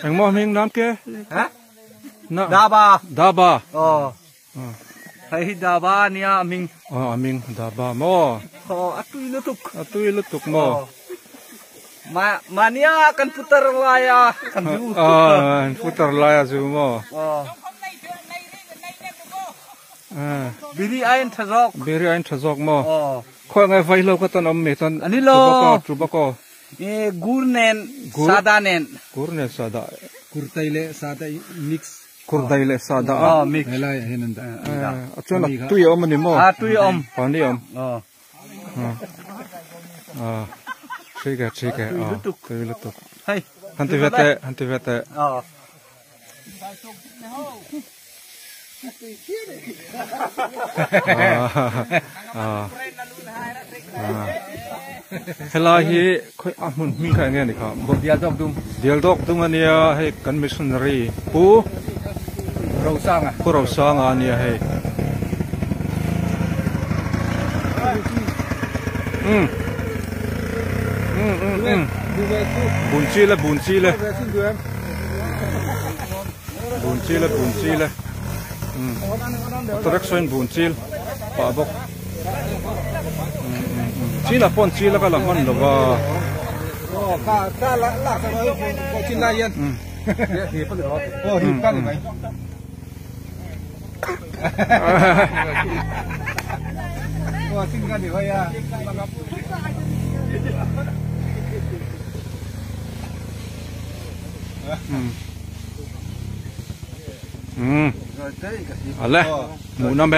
anh mò mình nam kia hả na đa ba thấy đa ba nia mình mình đa ba mò atui lutuk mò mà nia kan putar laya kan du putar laya zu mò biri ain thazok mò khoi ngai vai lo ka ton om me ton ani lo trubako e gurnen sada kurtaile sada mix kurdaile sada mix hela henanda achona tui om ni mo tui om pani om ठीक है tui lutuk hay hanti vete hela hi khoi amun mi kha nge ni kha dial dok dung ania he kan missionary pu rau sang ania he bunchi le Toreksoin bunchil pabok chila pon chila ka laman lova ka la ka no ko chila yan hi pa ro hi pa ni mai sin ga ni ya Ale, muna be.